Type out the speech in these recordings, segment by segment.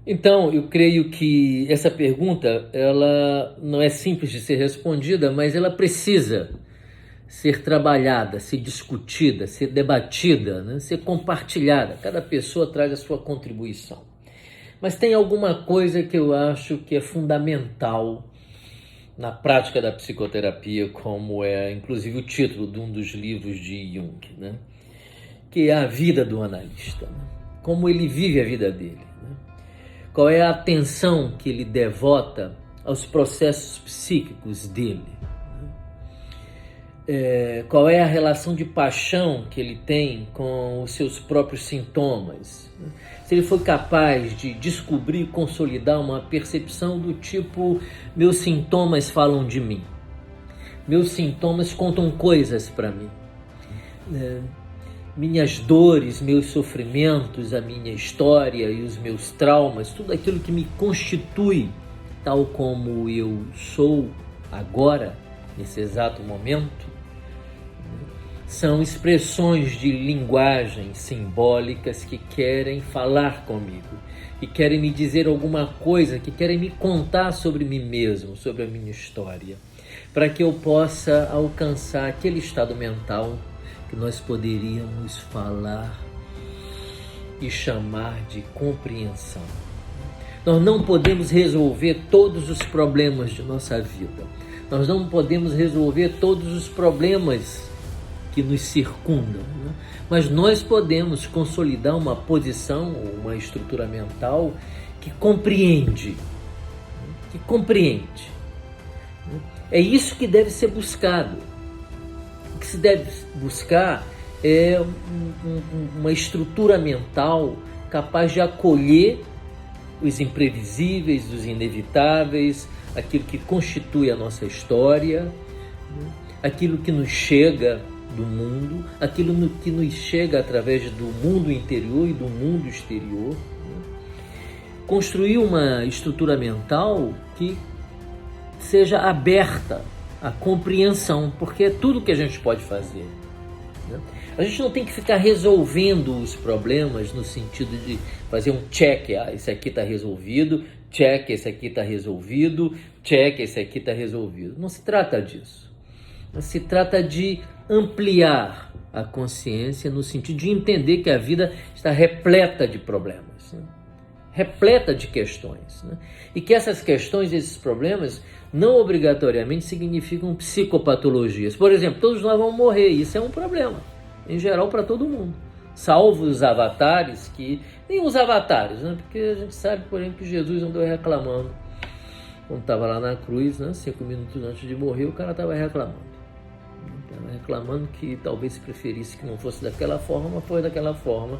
Então, eu creio que essa pergunta, ela não é simples de ser respondida, mas ela precisa ser trabalhada, ser discutida, ser debatida, né? Ser compartilhada. Cada pessoa traz a sua contribuição. Mas tem alguma coisa que eu acho que é fundamental na prática da psicoterapia, como é inclusive o título de um dos livros de Jung, né? Que é a vida do analista, né? Como ele vive a vida dele, né? Qual é a atenção que ele devota aos processos psíquicos dele, qual é a relação de paixão que ele tem com os seus próprios sintomas, né? Se ele foi capaz de descobrir e consolidar uma percepção do tipo: meus sintomas falam de mim, meus sintomas contam coisas para mim, minhas dores, meus sofrimentos, a minha história e os meus traumas, tudo aquilo que me constitui tal como eu sou agora, nesse exato momento, são expressões de linguagem simbólicas que querem falar comigo, que querem me dizer alguma coisa, que querem me contar sobre mim mesmo, sobre a minha história, para que eu possa alcançar aquele estado mental que nós poderíamos falar e chamar de compreensão. Nós não podemos resolver todos os problemas de nossa vida. Nós não podemos resolver todos os problemas que nos circundam, né? Mas nós podemos consolidar uma posição, uma estrutura mental que compreende, que compreende. É isso que deve ser buscado. O que se deve buscar é uma estrutura mental capaz de acolher os imprevisíveis, os inevitáveis, aquilo que constitui a nossa história, aquilo que nos chega do mundo, aquilo que nos chega através do mundo interior e do mundo exterior. Construir uma estrutura mental que seja aberta à compreensão, porque é tudo que a gente pode fazer. A gente não tem que ficar resolvendo os problemas no sentido de fazer um check, esse aqui está resolvido, check, esse aqui está resolvido, check, esse aqui está resolvido. Não se trata disso. Mas se trata de ampliar a consciência no sentido de entender que a vida está repleta de problemas, né? Repleta de questões, né? E que essas questões, esses problemas, não obrigatoriamente significam psicopatologias. Por exemplo, todos nós vamos morrer, isso é um problema, em geral, para todo mundo, salvo os avatares, que nem os avatares, né? Porque a gente sabe, por exemplo, que Jesus andou reclamando quando estava lá na cruz, né? 5 minutos antes de morrer, o cara estava reclamando que talvez preferisse que não fosse daquela forma, mas foi daquela forma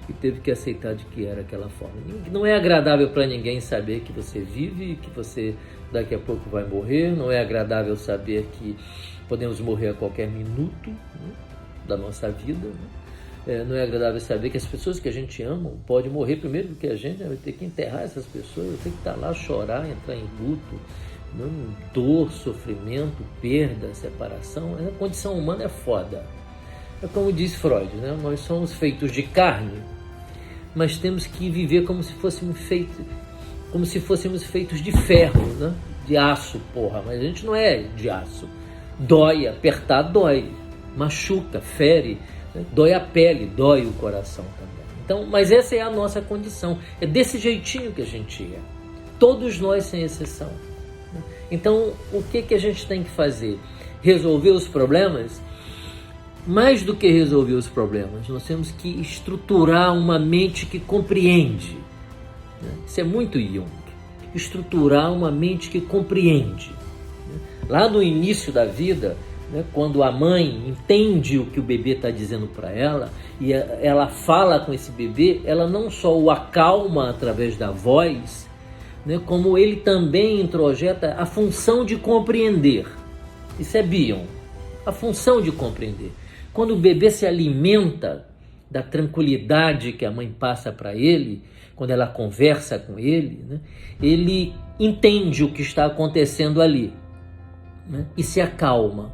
e teve que aceitar de que era aquela forma. Não é agradável para ninguém saber que você vive e que você daqui a pouco vai morrer. Não é agradável saber que podemos morrer a qualquer minuto, né, da nossa vida, né? Não é agradável saber que as pessoas que a gente ama podem morrer primeiro do que a gente, né? Vai ter que enterrar essas pessoas, vai ter que estar lá, chorar, entrar em luto, né? Dor, sofrimento, perda, separação. A condição humana é foda. É como diz Freud, né? Nós somos feitos de carne, mas temos que viver como se fôssemos feitos de ferro, né? De aço, porra. Mas a gente não é de aço. Dói, apertar dói, machuca, fere, né? Dói a pele, dói o coração também. Então, mas essa é a nossa condição. É desse jeitinho que a gente é. Todos nós, sem exceção. Então, o que a gente tem que fazer? Resolver os problemas? Mais do que resolver os problemas, nós temos que estruturar uma mente que compreende. Isso é muito Jung. Estruturar uma mente que compreende. Lá no início da vida, né, quando a mãe entende o que o bebê está dizendo para ela, e ela fala com esse bebê, ela não só o acalma através da voz, né, como ele também introjeta a função de compreender. Isso é Bion, a função de compreender. Quando o bebê se alimenta da tranquilidade que a mãe passa para ele, quando ela conversa com ele, né, ele entende o que está acontecendo ali, né, e se acalma.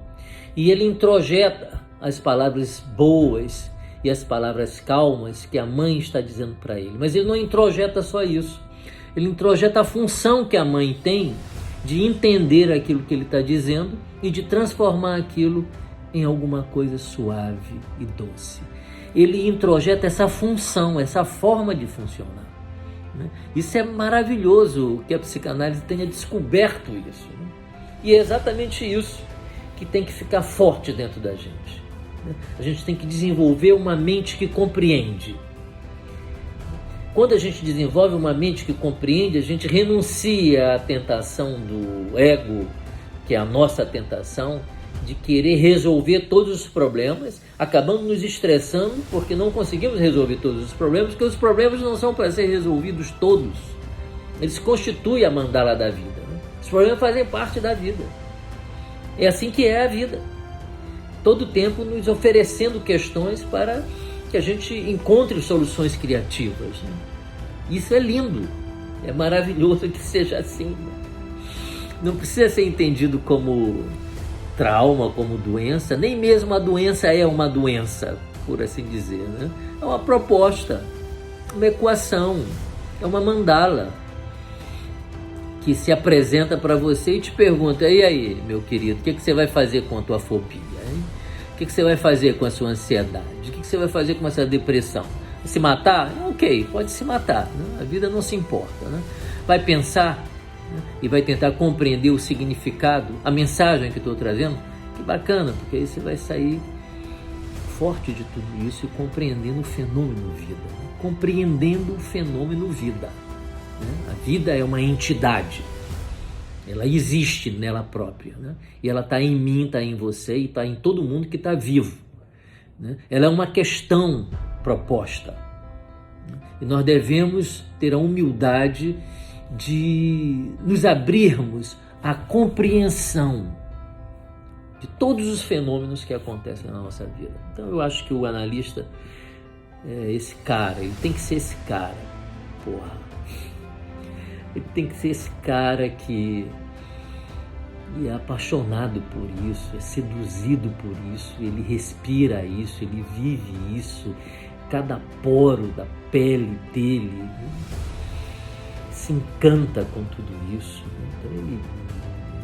E ele introjeta as palavras boas e as palavras calmas que a mãe está dizendo para ele. Mas ele não introjeta só isso. Ele introjeta a função que a mãe tem de entender aquilo que ele está dizendo e de transformar aquilo em alguma coisa suave e doce. Ele introjeta essa função, essa forma de funcionar. Isso é maravilhoso que a psicanálise tenha descoberto isso. E é exatamente isso que tem que ficar forte dentro da gente. A gente tem que desenvolver uma mente que compreende. Quando a gente desenvolve uma mente que compreende, a gente renuncia à tentação do ego, que é a nossa tentação, de querer resolver todos os problemas, acabamos nos estressando porque não conseguimos resolver todos os problemas, porque os problemas não são para ser resolvidos todos. Eles constituem a mandala da vida. Os problemas fazem parte da vida. É assim que é a vida. Todo tempo nos oferecendo questões para que a gente encontre soluções criativas. Isso é lindo. É maravilhoso que seja assim. Não precisa ser entendido como trauma, como doença. Nem mesmo a doença é uma doença, por assim dizer. É uma proposta, uma equação, é uma mandala que se apresenta para você e te pergunta: e aí, meu querido, o que você vai fazer com a tua fobia? Hein? O que você vai fazer com a sua ansiedade? O que você vai fazer com essa depressão? Se matar? Ok, pode se matar. A vida não se importa. Vai pensar e vai tentar compreender o significado, a mensagem que estou trazendo. Que bacana, porque aí você vai sair forte de tudo isso e compreendendo o fenômeno vida. Compreendendo o fenômeno vida. A vida é uma entidade. Ela existe nela própria. E ela está em mim, está em você e está em todo mundo que está vivo. Ela é uma questão proposta. E nós devemos ter a humildade de nos abrirmos à compreensão de todos os fenômenos que acontecem na nossa vida. Então eu acho que o analista é esse cara, ele tem que ser esse cara, porra. Ele tem que ser esse cara que é apaixonado por isso, é seduzido por isso, ele respira isso, ele vive isso, cada poro da pele dele se encanta com tudo isso. Então ele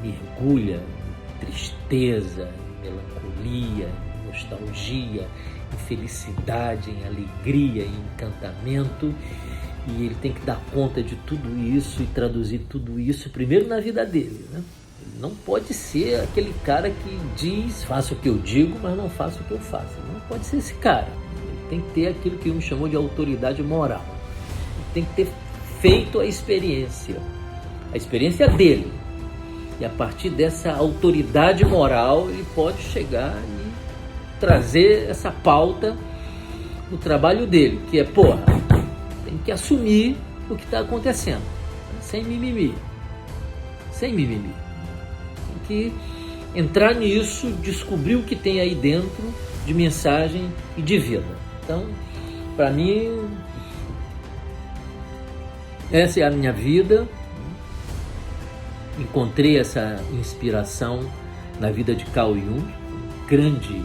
mergulha em tristeza, em melancolia, em nostalgia, em felicidade, em alegria, em encantamento. E ele tem que dar conta de tudo isso e traduzir tudo isso primeiro na vida dele. Ele não pode ser aquele cara que diz: faço o que eu digo, mas não faço o que eu faço. Não pode ser esse cara. Ele tem que ter aquilo que um chamou de autoridade moral. Ele tem que ter feito a experiência dele. E a partir dessa autoridade moral, ele pode chegar e trazer essa pauta no trabalho dele, que é, tem que assumir o que está acontecendo, sem mimimi. Sem mimimi. Tem que entrar nisso, descobrir o que tem aí dentro de mensagem e de vida. Então, para mim, essa é a minha vida. Encontrei essa inspiração na vida de Carl Jung, um grande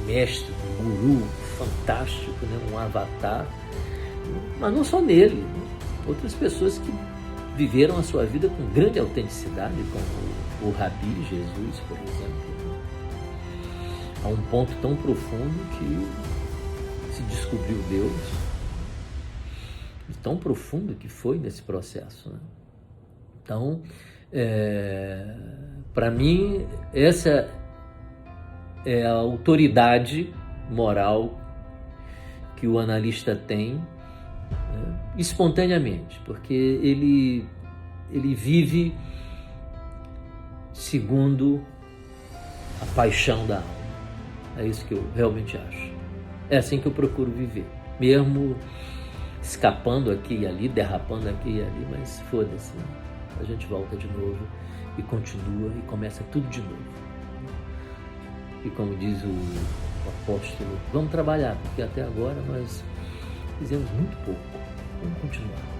mestre, um guru fantástico, um avatar. Mas não só nele, outras pessoas que viveram a sua vida com grande autenticidade, como o Rabi Jesus, por exemplo. A um ponto tão profundo que se descobriu Deus, e tão profundo que foi nesse processo. Então, para mim, essa é a autoridade moral que o analista tem, espontaneamente, porque ele vive segundo a paixão da alma. É isso que eu realmente acho. É assim que eu procuro viver, mesmo escapando aqui e ali, derrapando aqui e ali, mas foda-se, a gente volta de novo e continua e começa tudo de novo. E como diz o apóstolo, vamos trabalhar, porque até agora nós fizemos muito pouco. Vamos continuar.